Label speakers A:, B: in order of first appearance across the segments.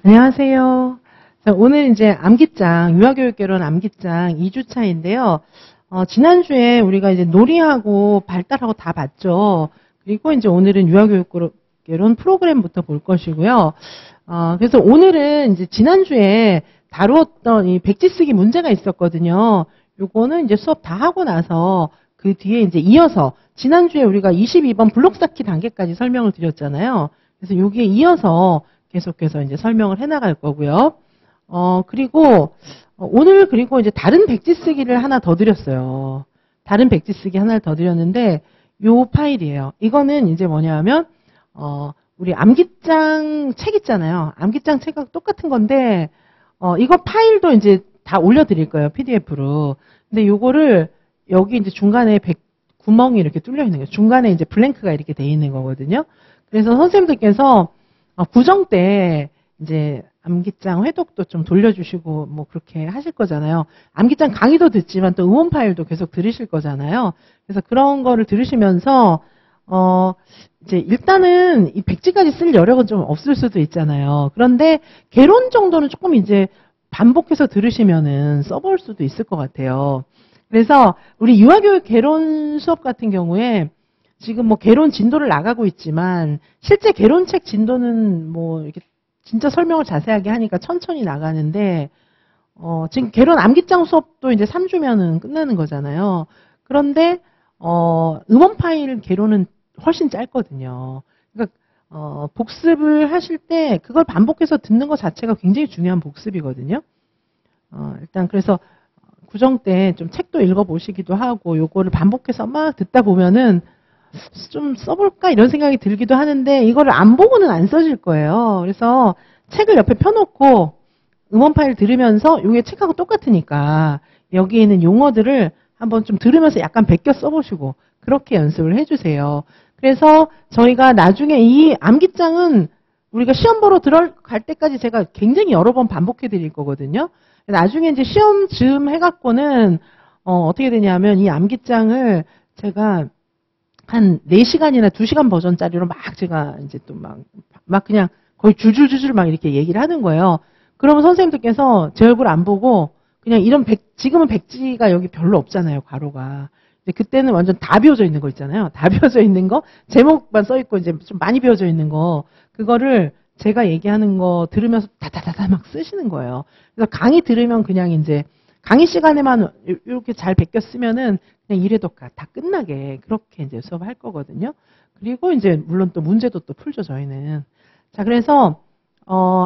A: 안녕하세요. 자, 오늘 이제 암기장, 유아교육개론 암기장 2주차인데요. 지난주에 우리가 이제 놀이하고 발달하고 다 봤죠. 그리고 이제 오늘은 유아교육개론 프로그램부터 볼 것이고요. 그래서 오늘은 이제 지난주에 다루었던 이 백지 쓰기 문제가 있었거든요. 요거는 이제 수업 다 하고 나서 그 뒤에 이제 이어서 지난주에 우리가 22번 블록 쌓기 단계까지 설명을 드렸잖아요. 그래서 여기에 이어서 계속해서 이제 설명을 해나갈 거고요. 그리고 오늘 그리고 이제 다른 백지 쓰기를 하나 더 드렸어요. 다른 백지 쓰기 하나를 더 드렸는데 요 파일이에요. 이거는 이제 뭐냐면 우리 암기장 책 있잖아요. 암기장 책하고 똑같은 건데 이거 파일도 이제 다 올려드릴 거예요. PDF로. 근데 요거를 여기 이제 중간에 구멍이 이렇게 뚫려 있는 거예요. 중간에 이제 블랭크가 이렇게 돼 있는 거거든요. 그래서 선생님들께서 구정 때 이제 암기장 회독도 좀 돌려주시고 뭐 그렇게 하실 거잖아요. 암기장 강의도 듣지만 또 응원 파일도 계속 들으실 거잖아요. 그래서 그런 거를 들으시면서 이제 일단은 이 백지까지 쓸 여력은 좀 없을 수도 있잖아요. 그런데 개론 정도는 조금 이제 반복해서 들으시면은 써볼 수도 있을 것 같아요. 그래서 우리 유아교육 개론 수업 같은 경우에 지금 뭐 개론 진도를 나가고 있지만 실제 개론책 진도는 뭐 이렇게 진짜 설명을 자세하게 하니까 천천히 나가는데 지금 개론 암기장 수업도 이제 3주면은 끝나는 거잖아요. 그런데 음원 파일 개론은 훨씬 짧거든요. 그러니까 복습을 하실 때 그걸 반복해서 듣는 것 자체가 굉장히 중요한 복습이거든요. 일단 그래서 구정 때 좀 책도 읽어보시기도 하고 요거를 반복해서 막 듣다 보면은 좀 써볼까 이런 생각이 들기도 하는데 이거를 안 보고는 안 써질 거예요. 그래서 책을 옆에 펴놓고 음원 파일 들으면서 이게 책하고 똑같으니까 여기에 있는 용어들을 한번 좀 들으면서 약간 베껴 써보시고 그렇게 연습을 해주세요. 그래서 저희가 나중에 이 암기장은 우리가 시험 보러 들어갈 때까지 제가 굉장히 여러 번 반복해 드릴 거거든요. 나중에 이제 시험 즈음 해갖고는 어떻게 되냐면 이 암기장을 제가 한 4시간이나 2시간 버전짜리로 막 제가 이제 또 막 그냥 거의 줄줄줄줄 막 이렇게 얘기를 하는 거예요. 그러면 선생님들께서 제 얼굴 안 보고 그냥 지금은 백지가 여기 별로 없잖아요, 괄호가. 근데 그때는 완전 다 비워져 있는 거 있잖아요. 다 비워져 있는 거, 제목만 써 있고 이제 좀 많이 비워져 있는 거, 그거를 제가 얘기하는 거 들으면서 다다다다 막 쓰시는 거예요. 그래서 강의 들으면 그냥 이제 강의 시간에만 이렇게 잘 베껴 쓰면은 그냥 이래도 다 끝나게 그렇게 이제 수업할 거거든요. 그리고 이제 물론 또 문제도 또 풀죠, 저희는. 자, 그래서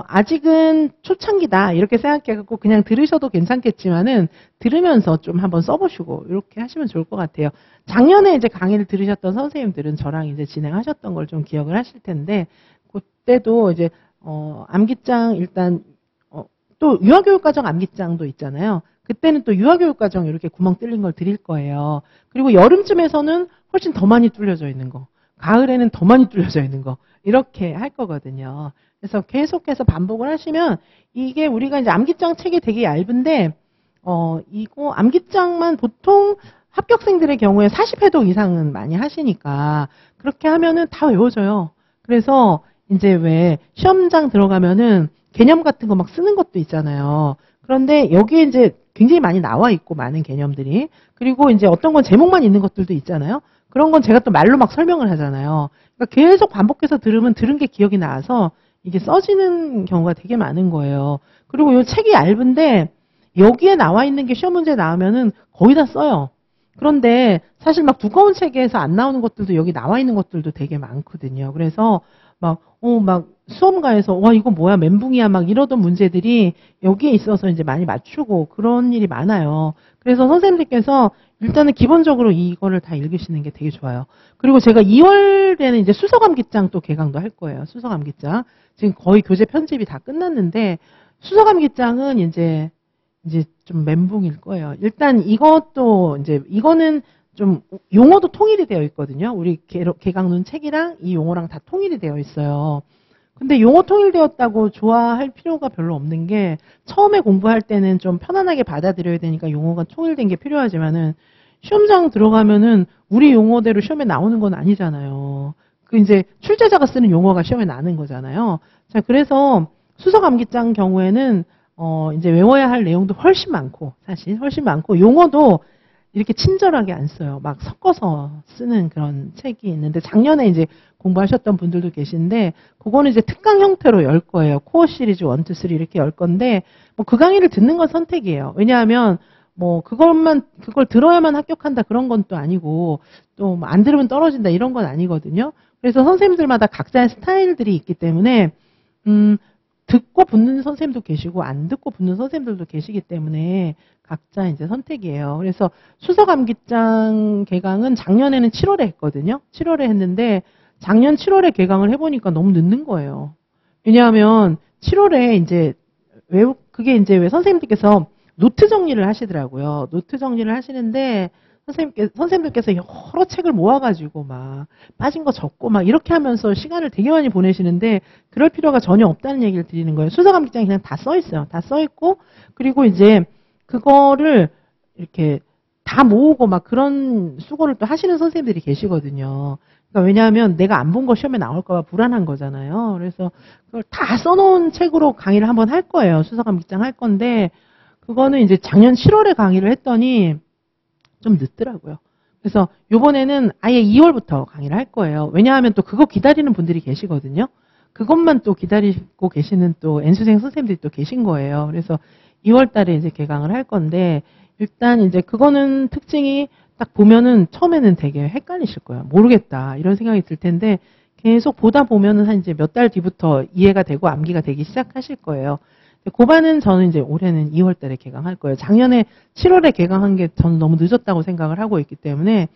A: 아직은 초창기다 이렇게 생각해갖고 그냥 들으셔도 괜찮겠지만은 들으면서 좀 한번 써보시고 이렇게 하시면 좋을 것 같아요. 작년에 이제 강의를 들으셨던 선생님들은 저랑 이제 진행하셨던 걸 좀 기억을 하실 텐데 그때도 이제 암기장 일단 또 유아교육과정 암기장도 있잖아요. 그때는 또 유아교육과정 이렇게 구멍 뚫린 걸 드릴 거예요. 그리고 여름쯤에서는 훨씬 더 많이 뚫려져 있는 거, 가을에는 더 많이 뚫려져 있는 거 이렇게 할 거거든요. 그래서 계속해서 반복을 하시면 이게 우리가 이제 암기장 책이 되게 얇은데 이거 암기장만 보통 합격생들의 경우에 40회독 이상은 많이 하시니까 그렇게 하면은 다 외워져요. 그래서 이제 왜 시험장 들어가면은 개념 같은 거 막 쓰는 것도 있잖아요. 그런데 여기에 이제 굉장히 많이 나와 있고 많은 개념들이 그리고 이제 어떤 건 제목만 있는 것들도 있잖아요. 그런 건 제가 또 말로 막 설명을 하잖아요. 그러니까 계속 반복해서 들으면 들은 게 기억이 나서 이게 써지는 경우가 되게 많은 거예요. 그리고 이 책이 얇은데 여기에 나와 있는 게 시험 문제 나오면은 거의 다 써요. 그런데 사실 막 두꺼운 책에서 안 나오는 것들도 여기 나와 있는 것들도 되게 많거든요. 그래서 막 수험가에서 와 이거 뭐야 멘붕이야 막 이러던 문제들이 여기에 있어서 이제 많이 맞추고 그런 일이 많아요. 그래서 선생님들께서 일단은 기본적으로 이거를 다 읽으시는 게 되게 좋아요. 그리고 제가 2월에는 이제 수서암기장 또 개강도 할 거예요. 수서암기장 지금 거의 교재 편집이 다 끝났는데 수서암기장은 이제 좀 멘붕일 거예요. 일단 이것도 이제 이거는 좀 용어도 통일이 되어 있거든요. 우리 개강론 책이랑 이 용어랑 다 통일이 되어 있어요. 근데 용어 통일되었다고 좋아할 필요가 별로 없는 게 처음에 공부할 때는 좀 편안하게 받아들여야 되니까 용어가 통일된 게 필요하지만은 시험장 들어가면은 우리 용어대로 시험에 나오는 건 아니잖아요. 그 이제 출제자가 쓰는 용어가 시험에 나는 거잖아요. 자, 그래서 수석 암기장 경우에는 이제 외워야 할 내용도 훨씬 많고, 사실 훨씬 많고, 용어도 이렇게 친절하게 안 써요. 막 섞어서 쓰는 그런 책이 있는데, 작년에 이제 공부하셨던 분들도 계신데, 그거는 이제 특강 형태로 열 거예요. 코어 시리즈 1, 2, 3 이렇게 열 건데, 뭐 그 강의를 듣는 건 선택이에요. 왜냐하면, 뭐 그걸 들어야만 합격한다 그런 건 또 아니고, 또 안 들으면 떨어진다 이런 건 아니거든요. 그래서 선생님들마다 각자의 스타일들이 있기 때문에, 듣고 붙는 선생님도 계시고 안 듣고 붙는 선생님들도 계시기 때문에 각자 이제 선택이에요. 그래서 수석 암기장 개강은 작년에는 7월에 했거든요. 7월에 했는데 작년 7월에 개강을 해보니까 너무 늦는 거예요. 왜냐하면 7월에 이제 그게 이제 왜 선생님들께서 노트 정리를 하시더라고요. 노트 정리를 하시는데 선생님들께서 여러 책을 모아가지고 막 빠진 거 적고 막 이렇게 하면서 시간을 되게 많이 보내시는데 그럴 필요가 전혀 없다는 얘기를 드리는 거예요. 수석 암기장에 그냥 다 써 있어요. 다 써 있고 그리고 이제 그거를 이렇게 다 모으고 막 그런 수고를 또 하시는 선생님들이 계시거든요. 그러니까 왜냐하면 내가 안 본 거 시험에 나올까 봐 불안한 거잖아요. 그래서 그걸 다 써놓은 책으로 강의를 한번 할 거예요. 수석 암기장 할 건데 그거는 이제 작년 7월에 강의를 했더니 좀 늦더라고요. 그래서 요번에는 아예 2월부터 강의를 할 거예요. 왜냐하면 또 그거 기다리는 분들이 계시거든요. 그것만 또 기다리고 계시는 또 N수생 선생님들이 또 계신 거예요. 그래서 2월 달에 이제 개강을 할 건데 일단 이제 그거는 특징이 딱 보면은 처음에는 되게 헷갈리실 거예요. 모르겠다 이런 생각이 들 텐데 계속 보다 보면은 한 이제 몇 달 뒤부터 이해가 되고 암기가 되기 시작하실 거예요. 고반은 저는 이제 올해는 2월 달에 개강할 거예요. 작년에 7월에 개강한 게 저는 너무 늦었다고 생각을 하고 있기 때문에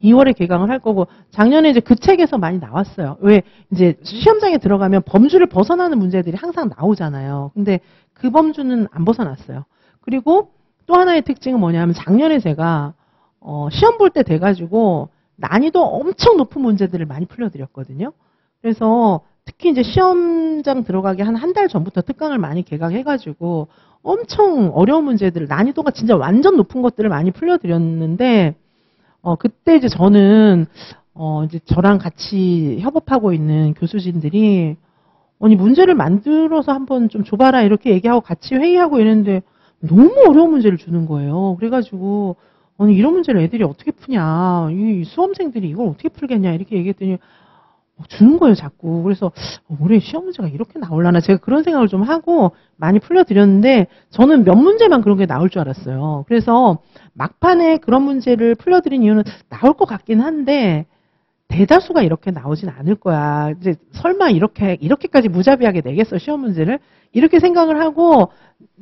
A: 2월에 개강을 할 거고 작년에 이제 그 책에서 많이 나왔어요. 왜 이제 시험장에 들어가면 범주를 벗어나는 문제들이 항상 나오잖아요. 근데 그 범주는 안 벗어났어요. 그리고 또 하나의 특징은 뭐냐면 작년에 제가 시험 볼 때 돼가지고 난이도 엄청 높은 문제들을 많이 풀려드렸거든요. 그래서 특히 이제 시험장 들어가기 한 달 전부터 특강을 많이 개강해가지고 엄청 어려운 문제들, 난이도가 진짜 완전 높은 것들을 많이 풀려드렸는데, 그때 이제 저는, 이제 저랑 같이 협업하고 있는 교수진들이, 아니, 문제를 만들어서 한번 좀 줘봐라, 이렇게 얘기하고 같이 회의하고 이랬는데, 너무 어려운 문제를 주는 거예요. 그래가지고, 아니, 이런 문제를 애들이 어떻게 푸냐, 이 수험생들이 이걸 어떻게 풀겠냐, 이렇게 얘기했더니, 주는 거예요, 자꾸. 그래서 올해 시험 문제가 이렇게 나올라나 제가 그런 생각을 좀 하고 많이 풀려드렸는데 저는 몇 문제만 그런 게 나올 줄 알았어요. 그래서 막판에 그런 문제를 풀려드린 이유는 나올 것 같긴 한데 대다수가 이렇게 나오진 않을 거야. 이제 설마 이렇게까지 무자비하게 내겠어, 시험 문제를? 이렇게 생각을 하고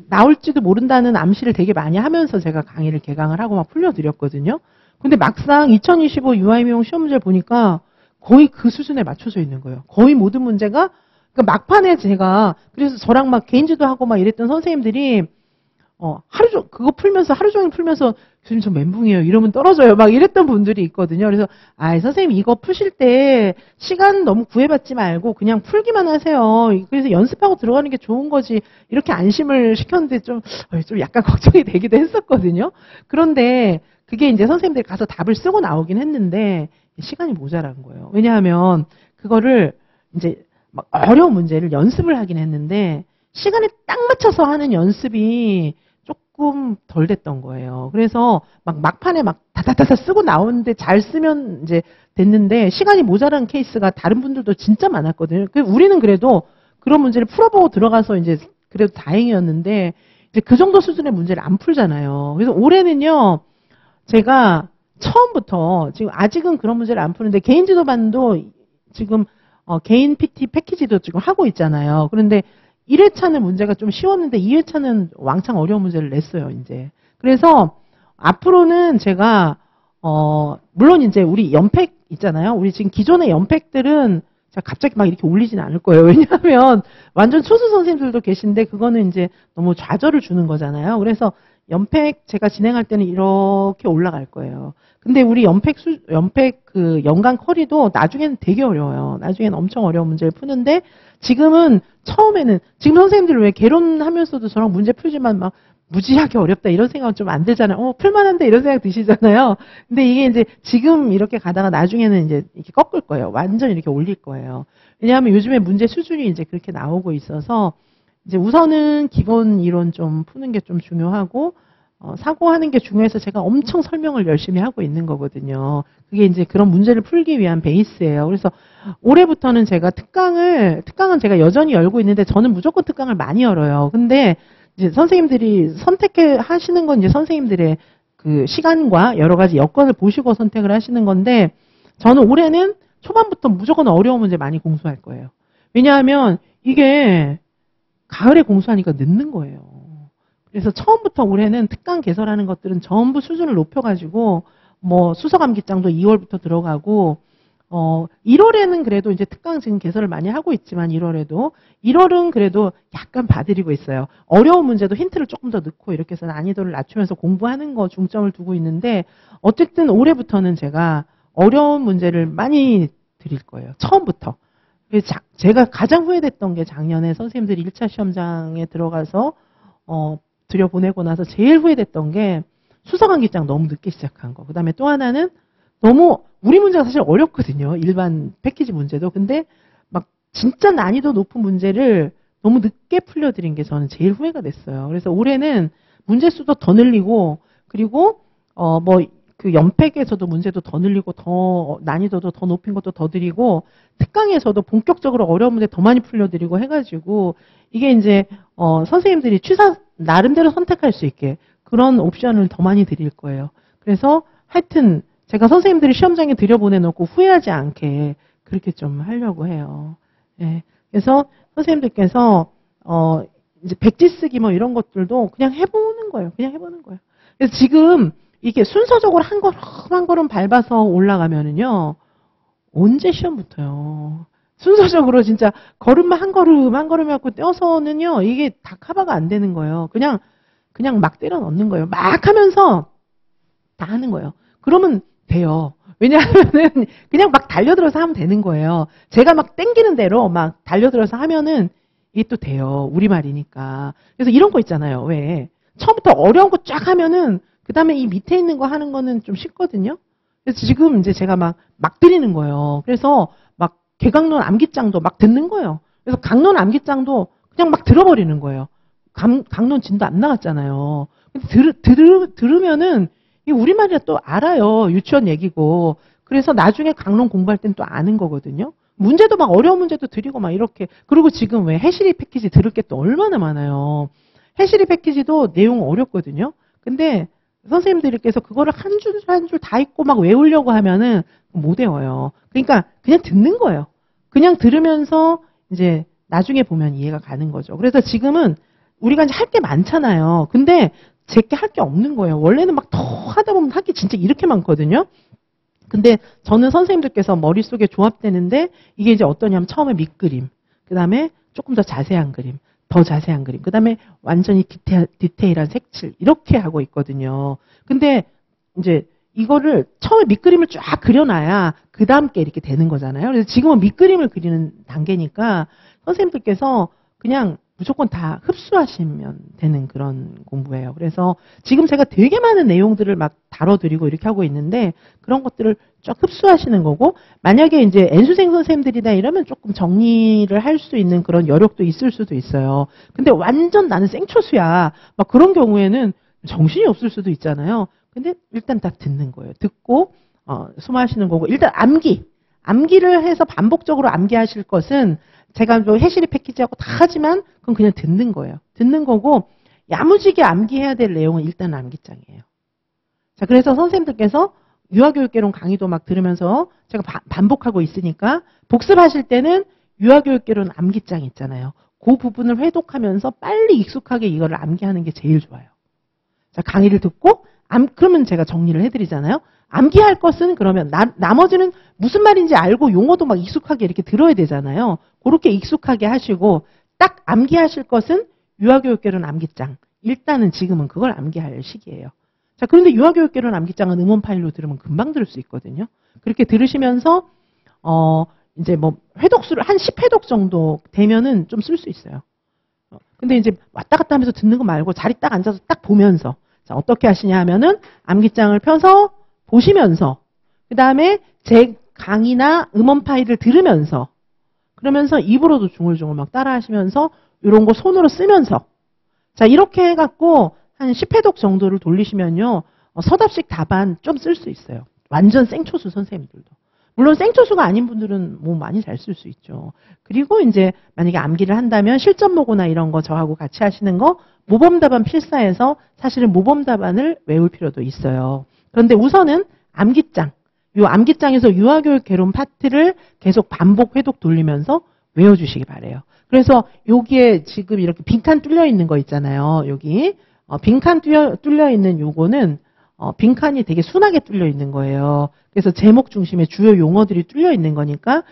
A: 나올지도 모른다는 암시를 되게 많이 하면서 제가 강의를 개강을 하고 막 풀려드렸거든요. 근데 막상 2025 유아임용 시험 문제를 보니까 거의 그 수준에 맞춰져 있는 거예요. 거의 모든 문제가, 그러니까 막판에 제가, 그래서 저랑 막 개인지도 하고 막 이랬던 선생님들이, 그거 풀면서, 하루 종일 풀면서, 교수님 저 멘붕이에요. 이러면 떨어져요. 막 이랬던 분들이 있거든요. 그래서, 선생님 이거 푸실 때 시간 너무 구애받지 말고 그냥 풀기만 하세요. 그래서 연습하고 들어가는 게 좋은 거지. 이렇게 안심을 시켰는데 좀 약간 걱정이 되기도 했었거든요. 그런데 그게 이제 선생님들이 가서 답을 쓰고 나오긴 했는데, 시간이 모자란 거예요. 왜냐하면 그거를 이제 막 어려운 문제를 연습을 하긴 했는데 시간에 딱 맞춰서 하는 연습이 조금 덜 됐던 거예요. 그래서 막 막판에 막 다다다다 쓰고 나오는데 잘 쓰면 이제 됐는데 시간이 모자란 케이스가 다른 분들도 진짜 많았거든요. 우리는 그래도 그런 문제를 풀어보고 들어가서 이제 그래도 다행이었는데 이제 그 정도 수준의 문제를 안 풀잖아요. 그래서 올해는요, 제가 처음부터 지금 아직은 그런 문제를 안 푸는데 개인 지도반도 지금 개인 PT 패키지도 지금 하고 있잖아요. 그런데 1회차는 문제가 좀 쉬웠는데 2회차는 왕창 어려운 문제를 냈어요, 이제. 그래서 앞으로는 제가 물론 이제 우리 연팩 있잖아요. 우리 지금 기존의 연팩들은 제가 갑자기 막 이렇게 올리진 않을 거예요. 왜냐하면 완전 초수 선생님들도 계신데 그거는 이제 너무 좌절을 주는 거잖아요. 그래서 연팩 제가 진행할 때는 이렇게 올라갈 거예요. 근데 우리 연팩 그 연간 커리도 나중에는 되게 어려워요. 나중에는 엄청 어려운 문제를 푸는데 지금은 처음에는 지금 선생님들 왜 개론하면서도 저랑 문제 풀지만 막 무지하게 어렵다 이런 생각은 좀 안 들잖아요. 풀만한데 이런 생각 드시잖아요. 근데 이게 이제 지금 이렇게 가다가 나중에는 이제 이렇게 꺾을 거예요. 완전 이렇게 올릴 거예요. 왜냐하면 요즘에 문제 수준이 이제 그렇게 나오고 있어서 이제 우선은 기본 이론 좀 푸는 게 좀 중요하고, 사고하는 게 중요해서 제가 엄청 설명을 열심히 하고 있는 거거든요. 그게 이제 그런 문제를 풀기 위한 베이스예요. 그래서 올해부터는 제가 특강은 제가 여전히 열고 있는데 저는 무조건 특강을 많이 열어요. 근데 이제 선생님들이 선택해 하시는 건 이제 선생님들의 그 시간과 여러 가지 여건을 보시고 선택을 하시는 건데 저는 올해는 초반부터 무조건 어려운 문제 많이 공수할 거예요. 왜냐하면 이게 가을에 공수하니까 늦는 거예요. 그래서 처음부터 올해는 특강 개설하는 것들은 전부 수준을 높여가지고 뭐 수서감기장도 2월부터 들어가고 1월에는 그래도 이제 특강 지금 개설을 많이 하고 있지만 1월은 그래도 약간 봐드리고 있어요. 어려운 문제도 힌트를 조금 더 넣고 이렇게 해서 난이도를 낮추면서 공부하는 거 중점을 두고 있는데 어쨌든 올해부터는 제가 어려운 문제를 많이 드릴 거예요. 처음부터. 제가 가장 후회됐던 게 작년에 선생님들이 1차 시험장에 들어가서 들여보내고 나서 제일 후회됐던 게 수서감기장 너무 늦게 시작한 거. 그 다음에 또 하나는 너무 우리 문제가 사실 어렵거든요. 일반 패키지 문제도. 근데 막 진짜 난이도 높은 문제를 너무 늦게 풀려드린 게 저는 제일 후회가 됐어요. 그래서 올해는 문제 수도 더 늘리고 그리고 그 연팩에서도 문제도 더 늘리고 더 난이도도 더 높인 것도 더 드리고 특강에서도 본격적으로 어려운 문제 더 많이 풀려드리고 해가지고 이게 이제 선생님들이 나름대로 선택할 수 있게 그런 옵션을 더 많이 드릴 거예요. 그래서 하여튼 제가 선생님들이 시험장에 들여보내놓고 후회하지 않게 그렇게 좀 하려고 해요. 예. 그래서 선생님들께서 이제 백지 쓰기 뭐 이런 것들도 그냥 해보는 거예요. 그냥 해보는 거예요. 그래서 지금 이게 순서적으로 한 걸음 한 걸음 밟아서 올라가면은요 언제 시험 붙어요. 순서적으로 진짜 걸음만 한 걸음 한 걸음 갖고 떼어서는요 이게 다 커버가 안 되는 거예요. 그냥 막 때려 넣는 거예요. 막 하면서 다 하는 거예요. 그러면 돼요. 왜냐하면은 그냥 막 달려들어서 하면 되는 거예요. 제가 막 땡기는 대로 막 달려들어서 하면은 이게 또 돼요. 우리말이니까. 그래서 이런 거 있잖아요. 왜 처음부터 어려운 거 쫙 하면은 그 다음에 이 밑에 있는 거 하는 거는 좀 쉽거든요. 그래서 지금 이제 제가 막 드리는 거예요. 그래서 막 개강론 암기장도 막 듣는 거예요. 그래서 강론 암기장도 그냥 막 들어버리는 거예요. 강론 진도 안 나왔잖아요. 근데 들으면은 이 우리말이라 또 알아요. 유치원 얘기고. 그래서 나중에 강론 공부할 땐 또 아는 거거든요. 문제도 막 어려운 문제도 드리고 막 이렇게. 그리고 지금 왜 해시리 패키지 들을 게 또 얼마나 많아요. 해시리 패키지도 내용 어렵거든요. 근데 선생님들께서 그거를 한 줄 한 줄 다 읽고 막 외우려고 하면은 못 외워요. 그러니까 그냥 듣는 거예요. 그냥 들으면서 이제 나중에 보면 이해가 가는 거죠. 그래서 지금은 우리가 이제 할 게 많잖아요. 근데 제게 할 게 없는 거예요. 원래는 막 더 하다 보면 할 게 진짜 이렇게 많거든요. 근데 저는 선생님들께서 머릿속에 조합되는데 이게 이제 어떠냐면 처음에 밑그림, 그 다음에 조금 더 자세한 그림, 더 자세한 그림, 그 다음에 완전히 디테일한 색칠 이렇게 하고 있거든요. 근데 이제 이거를 처음에 밑그림을 쫙 그려놔야 그 다음 게 이렇게 되는 거잖아요. 그래서 지금은 밑그림을 그리는 단계니까 선생님들께서 그냥 무조건 다 흡수하시면 되는 그런 공부예요. 그래서 지금 제가 되게 많은 내용들을 막 다뤄드리고 이렇게 하고 있는데 그런 것들을 쫙 흡수하시는 거고 만약에 이제 N수생 선생님들이다 이러면 조금 정리를 할 수 있는 그런 여력도 있을 수도 있어요. 근데 완전 나는 생초수야. 막 그런 경우에는 정신이 없을 수도 있잖아요. 근데 일단 다 듣는 거예요. 듣고 소화하시는 거고 일단 암기를 해서 반복적으로 암기하실 것은 제가 뭐 해시리 패키지하고 다 하지만 그건 그냥 듣는 거예요. 듣는 거고 야무지게 암기해야 될 내용은 일단 암기장이에요. 자, 그래서 선생님들께서 유아교육개론 강의도 막 들으면서 제가 반복하고 있으니까 복습하실 때는 유아교육개론 암기장 있잖아요. 그 부분을 회독하면서 빨리 익숙하게 이거를 암기하는 게 제일 좋아요. 자, 강의를 듣고 그러면 제가 정리를 해드리잖아요. 암기할 것은 그러면 나머지는 무슨 말인지 알고 용어도 막 익숙하게 이렇게 들어야 되잖아요. 그렇게 익숙하게 하시고 딱 암기하실 것은 유아교육개론 암기장. 일단은 지금은 그걸 암기할 시기예요. 자, 그런데 유아교육개론 암기장은 음원 파일로 들으면 금방 들을 수 있거든요. 그렇게 들으시면서 이제 뭐 회독수를 한 10회독 정도 되면은 좀 쓸 수 있어요. 근데 이제 왔다 갔다 하면서 듣는 거 말고 자리 딱 앉아서 딱 보면서 자, 어떻게 하시냐 하면은 암기장을 펴서 보시면서 그 다음에 제 강의나 음원 파일을 들으면서 그러면서 입으로도 중얼중얼 막 따라 하시면서 이런 거 손으로 쓰면서. 자, 이렇게 해갖고 한 10회독 정도를 돌리시면요. 서답식 답안 좀 쓸 수 있어요. 완전 생초수 선생님들도. 물론 생초수가 아닌 분들은 뭐 많이 잘 쓸 수 있죠. 그리고 이제 만약에 암기를 한다면 실전 모고나 이런 거 저하고 같이 하시는 거 모범답안 필사해서 사실은 모범답안을 외울 필요도 있어요. 그런데 우선은 암기장. 요 암기장에서 유아교육 개론 파트를 계속 반복 회독 돌리면서 외워주시기 바래요. 그래서 여기에 지금 이렇게 빈칸 뚫려 있는 거 있잖아요. 여기 빈칸 뚫려 있는 요거는 빈칸이 되게 순하게 뚫려 있는 거예요. 그래서 제목 중심의 주요 용어들이 뚫려 있는 거니까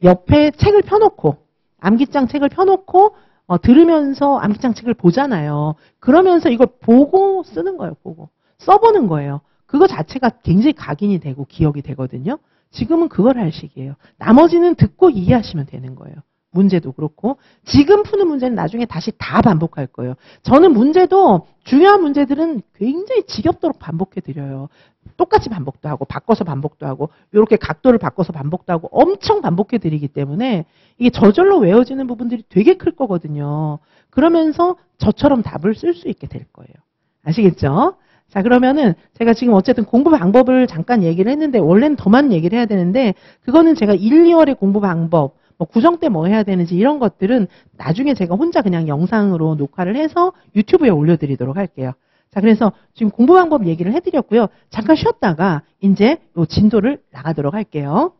A: 옆에 책을 펴놓고 암기장 책을 펴놓고 들으면서 암기장 책을 보잖아요. 그러면서 이걸 보고 쓰는 거예요. 보고 써보는 거예요. 그거 자체가 굉장히 각인이 되고 기억이 되거든요. 지금은 그걸 할 시기예요. 나머지는 듣고 이해하시면 되는 거예요. 문제도 그렇고 지금 푸는 문제는 나중에 다시 다 반복할 거예요. 저는 문제도 중요한 문제들은 굉장히 지겹도록 반복해 드려요. 똑같이 반복도 하고 바꿔서 반복도 하고 이렇게 각도를 바꿔서 반복도 하고 엄청 반복해 드리기 때문에 이게 저절로 외워지는 부분들이 되게 클 거거든요. 그러면서 저처럼 답을 쓸 수 있게 될 거예요. 아시겠죠? 자, 그러면은 제가 지금 어쨌든 공부 방법을 잠깐 얘기를 했는데 원래는 더 많은 얘기를 해야 되는데 그거는 제가 1, 2월의 공부 방법 뭐 구정 때 뭐 해야 되는지 이런 것들은 나중에 제가 혼자 그냥 영상으로 녹화를 해서 유튜브에 올려드리도록 할게요. 자, 그래서 지금 공부 방법 얘기를 해드렸고요. 잠깐 쉬었다가 이제 요 진도를 나가도록 할게요.